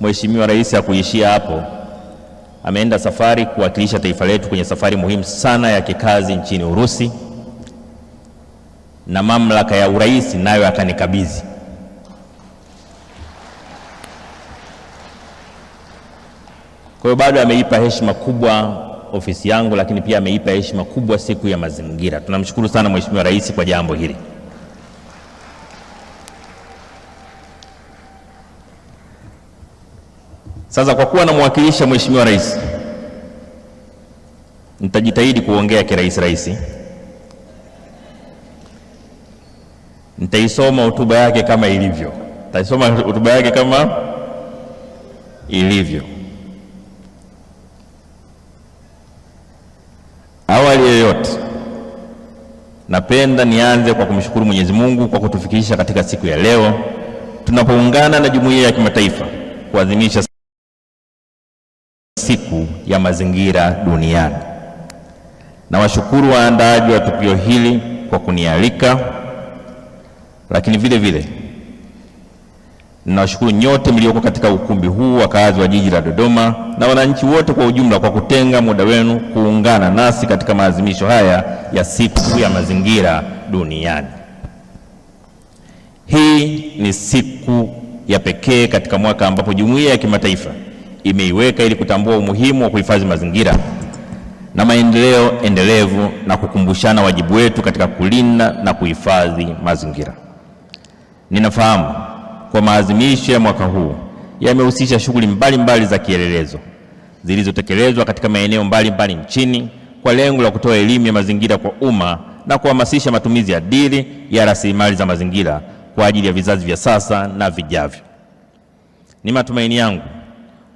Mheshimiwa Rais hakuishia hapo. Ameenda safari kuwakilisha taifa letu kwenye safari muhimu sana ya kikazi nchini Urusi, na mamlaka ya urais nayo akanikabidhi. Kwa hiyo bado ameipa heshima kubwa ofisi yangu, lakini pia ameipa heshima kubwa siku ya mazingira. Tunamshukuru sana Mheshimiwa Rais kwa jambo hili. Sasa kwa kuwa namwakilisha Mheshimiwa Rais, nitajitahidi kuongea kirais. Nitaisoma hotuba yake kama ilivyo. Awali yoyote, napenda nianze kwa kumshukuru Mwenyezi Mungu kwa kutufikisha katika siku ya leo tunapoungana na jumuiya ya kimataifa kuadhimisha siku ya mazingira duniani. Na washukuru waandaaji wa tukio hili kwa kunialika, lakini vile vile ninawashukuru nyote mlioko katika ukumbi huu, wakazi wa jiji la Dodoma na wananchi wote kwa ujumla kwa kutenga muda wenu kuungana nasi katika maadhimisho haya ya siku ya mazingira duniani. Hii ni siku ya pekee katika mwaka ambapo jumuiya ya kimataifa imeiweka ili kutambua umuhimu wa kuhifadhi mazingira na maendeleo endelevu na kukumbushana wajibu wetu katika kulinda na kuhifadhi mazingira. Ninafahamu kwa maadhimisho ya mwaka huu yamehusisha shughuli mbalimbali za kielelezo zilizotekelezwa katika maeneo mbalimbali nchini kwa lengo la kutoa elimu ya mazingira kwa umma na kuhamasisha matumizi adili ya rasilimali za mazingira kwa ajili ya vizazi vya sasa na vijavyo. Ni matumaini yangu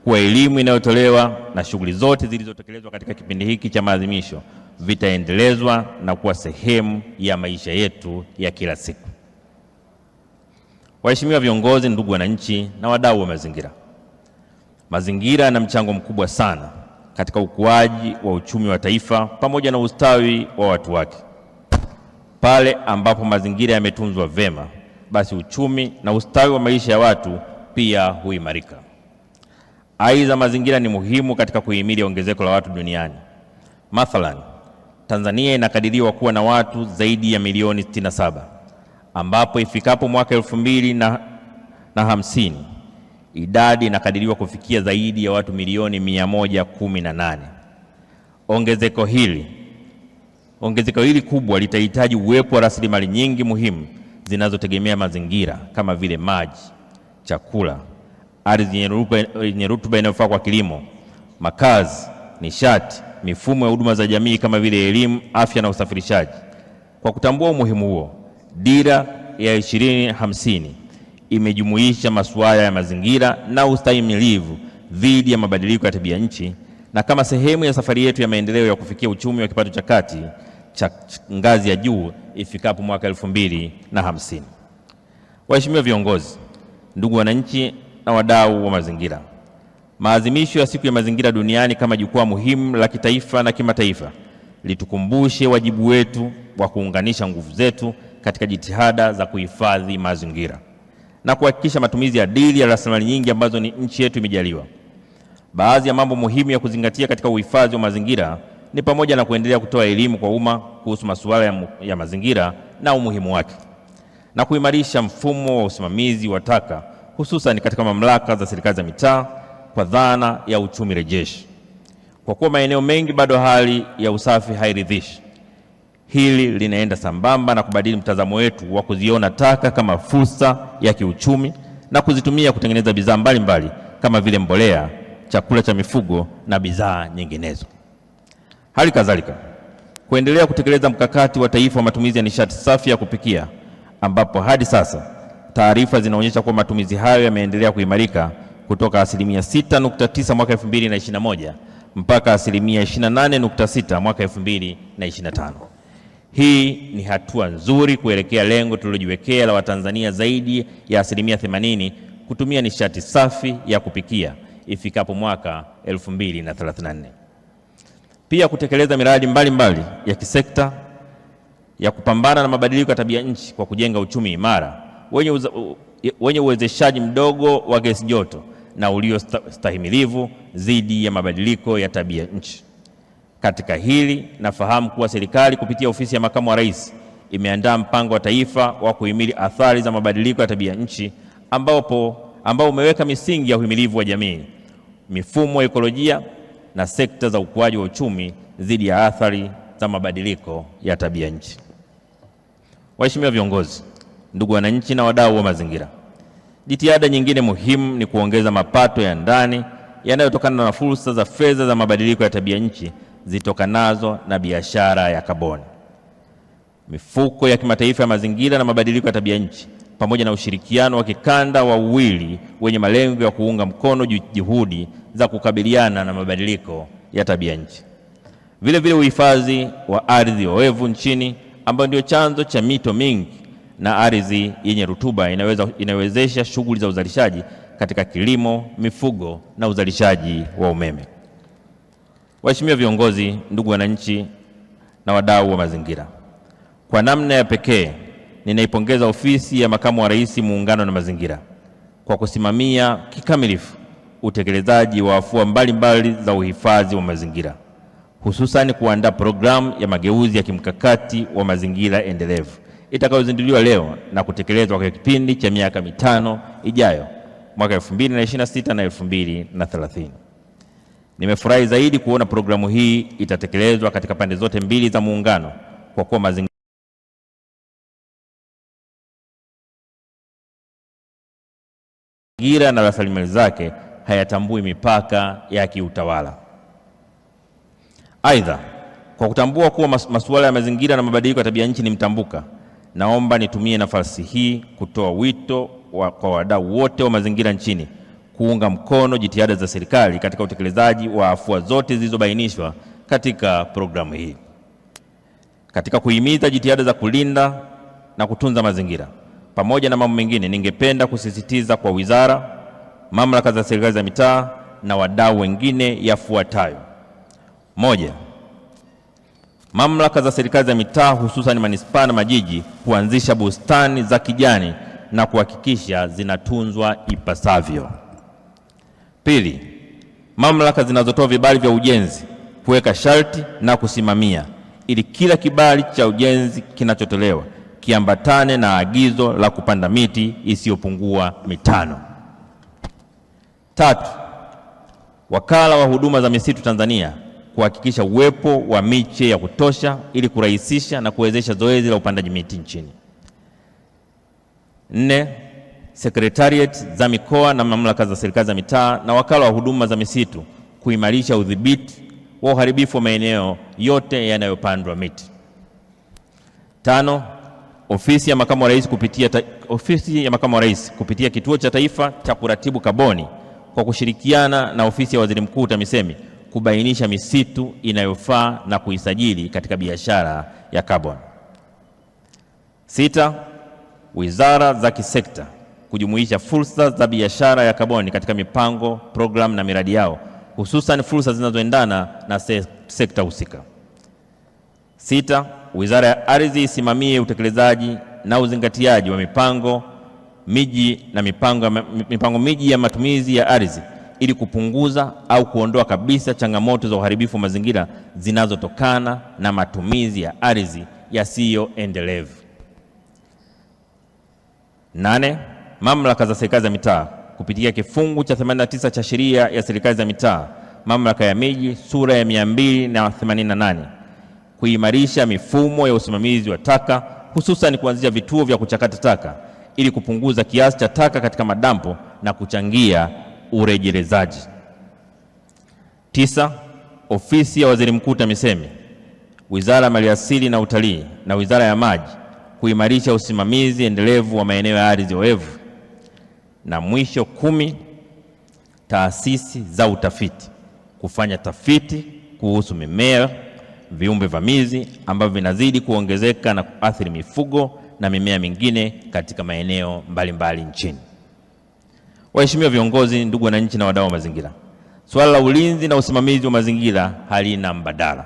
kuwa elimu inayotolewa na shughuli zote zilizotekelezwa katika kipindi hiki cha maadhimisho vitaendelezwa na kuwa sehemu ya maisha yetu ya kila siku. Waheshimiwa viongozi, ndugu wananchi na wadau wa mazingira, mazingira yana mchango mkubwa sana katika ukuaji wa uchumi wa taifa pamoja na ustawi wa watu wake. Pale ambapo mazingira yametunzwa vema, basi uchumi na ustawi wa maisha ya watu pia huimarika. Aidha, mazingira ni muhimu katika kuhimili ongezeko la watu duniani. Mathalan, Tanzania inakadiriwa kuwa na watu zaidi ya milioni 67, ambapo ifikapo mwaka 2050 idadi inakadiriwa kufikia zaidi ya watu milioni 118. Ongezeko hili kubwa litahitaji uwepo wa rasilimali nyingi muhimu zinazotegemea mazingira kama vile maji, chakula, ardhi yenye rutuba inayofaa kwa kilimo, makazi, nishati, mifumo ya huduma za jamii kama vile elimu, afya na usafirishaji. Kwa kutambua umuhimu huo, Dira ya 2050 imejumuisha masuala ya mazingira na ustahimilivu dhidi ya mabadiliko ya tabia nchi, na kama sehemu ya safari yetu ya maendeleo ya kufikia uchumi wa kipato cha kati cha ngazi ya juu ifikapo mwaka 2050. Waheshimiwa viongozi, ndugu wananchi na wadau wa mazingira, maadhimisho ya siku ya mazingira duniani kama jukwaa muhimu la kitaifa na kimataifa litukumbushe wajibu wetu wa kuunganisha nguvu zetu katika jitihada za kuhifadhi mazingira na kuhakikisha matumizi adili ya rasilimali nyingi ambazo ni nchi yetu imejaliwa. Baadhi ya mambo muhimu ya kuzingatia katika uhifadhi wa mazingira ni pamoja na kuendelea kutoa elimu kwa umma kuhusu masuala ya mazingira na umuhimu wake, na kuimarisha mfumo wa usimamizi wa taka hususan katika mamlaka za serikali za mitaa kwa dhana ya uchumi rejeshi. Kwa kuwa maeneo mengi bado hali ya usafi hairidhishi, hili linaenda sambamba na kubadili mtazamo wetu wa kuziona taka kama fursa ya kiuchumi na kuzitumia kutengeneza bidhaa mbalimbali kama vile mbolea, chakula cha mifugo na bidhaa nyinginezo. Hali kadhalika, kuendelea kutekeleza mkakati wa taifa wa matumizi ya nishati safi ya kupikia, ambapo hadi sasa taarifa zinaonyesha kuwa matumizi hayo yameendelea kuimarika kutoka 6.9% mwaka 2021 mpaka 28.6% mwaka 2025. Hii ni hatua nzuri kuelekea lengo tulilojiwekea la Watanzania zaidi ya 80% kutumia nishati safi ya kupikia ifikapo mwaka 2034. Pia kutekeleza miradi mbalimbali ya kisekta ya kupambana na mabadiliko ya tabia nchi kwa kujenga uchumi imara wenye uwezeshaji mdogo wa gesi joto na uliostahimilivu dhidi ya mabadiliko ya tabia nchi. Katika hili, nafahamu kuwa serikali kupitia ofisi ya Makamu wa Rais imeandaa mpango wa taifa wa kuhimili athari za mabadiliko ya tabia nchi ambao umeweka misingi ya uhimilivu wa jamii, mifumo ya ekolojia na sekta za ukuaji wa uchumi dhidi ya athari za mabadiliko ya tabia nchi. Waheshimiwa viongozi, ndugu wananchi na wadau wa mazingira, jitihada nyingine muhimu ni kuongeza mapato ya ndani yanayotokana na fursa za fedha za mabadiliko ya tabia nchi zitokanazo na biashara ya kaboni. Mifuko ya kimataifa ya mazingira na mabadiliko ya tabia nchi pamoja na ushirikiano wa kikanda wa uwili wenye malengo ya kuunga mkono juhudi za kukabiliana na mabadiliko ya tabia nchi. Vile vile uhifadhi wa ardhi oevu nchini ambayo ndio chanzo cha mito mingi na ardhi yenye rutuba inawezesha shughuli za uzalishaji katika kilimo, mifugo na uzalishaji wa umeme. Waheshimiwa viongozi, ndugu wananchi na wadau wa mazingira, kwa namna ya pekee ninaipongeza ofisi ya Makamu wa Rais Muungano na Mazingira kwa kusimamia kikamilifu utekelezaji wa afua mbalimbali za uhifadhi wa mazingira, hususan kuandaa programu ya mageuzi ya kimkakati wa mazingira endelevu itakayozinduliwa leo na kutekelezwa kwa kipindi cha miaka 5 ijayo, mwaka 2026 na 2030. Nimefurahi zaidi kuona programu hii itatekelezwa katika pande zote mbili za muungano, kwa kuwa mazingira na rasilimali zake hayatambui mipaka ya kiutawala. Aidha, kwa kutambua kuwa masuala ya mazingira na mabadiliko ya tabia nchi ni mtambuka, naomba nitumie nafasi hii kutoa wito kwa wadau wote wa mazingira nchini kuunga mkono jitihada za serikali katika utekelezaji wa afua zote zilizobainishwa katika programu hii. Katika kuhimiza jitihada za kulinda na kutunza mazingira, pamoja na mambo mengine, ningependa kusisitiza kwa wizara, mamlaka za serikali za mitaa na wadau wengine yafuatayo. 1. Mamlaka za serikali za mitaa hususan manispaa na majiji kuanzisha bustani za kijani na kuhakikisha zinatunzwa ipasavyo. 2. Mamlaka zinazotoa vibali vya ujenzi kuweka sharti na kusimamia ili kila kibali cha ujenzi kinachotolewa kiambatane na agizo la kupanda miti isiyopungua 5. 3. Wakala wa huduma za misitu Tanzania kuhakikisha uwepo wa miche ya kutosha ili kurahisisha na kuwezesha zoezi la upandaji miti nchini. 4. Secretariat za mikoa na mamlaka za serikali za mitaa na wakala wa huduma za misitu kuimarisha udhibiti wa uharibifu wa maeneo yote yanayopandwa miti. 5. Ofisi ya Makamu wa Rais kupitia Kituo cha Taifa cha Kuratibu Kaboni kwa kushirikiana na ofisi ya Waziri Mkuu TAMISEMI kubainisha misitu inayofaa na kuisajili katika biashara ya kaboni. 6. Wizara za kisekta kujumuisha fursa za biashara ya kaboni katika mipango, programu na miradi yao, hususan fursa zinazoendana na sekta husika. 6. Wizara ya Ardhi isimamie utekelezaji na uzingatiaji wa mipango miji na mipango miji ya matumizi ya ardhi ili kupunguza au kuondoa kabisa changamoto za uharibifu wa mazingira zinazotokana na matumizi ya ardhi yasiyo endelevu. 8. Mamlaka za serikali za mitaa kupitia kifungu cha 89 cha sheria ya serikali za mitaa, mamlaka ya miji sura ya 288 kuimarisha mifumo ya usimamizi wa taka, hususan kuanzisha vituo vya kuchakata taka ili kupunguza kiasi cha taka katika madampo na kuchangia urejelezaji. 9. Ofisi ya Waziri Mkuu TAMISEMI, Wizara ya Maliasili na Utalii na Wizara ya Maji kuimarisha usimamizi endelevu wa maeneo ya ardhi oevu. Na mwisho 10. Taasisi za utafiti kufanya tafiti kuhusu mimea, viumbe vamizi ambavyo vinazidi kuongezeka na kuathiri mifugo na mimea mingine katika maeneo mbalimbali nchini. Waheshimiwa viongozi, ndugu wananchi na wadau wa mazingira, swala la ulinzi na usimamizi wa mazingira halina mbadala.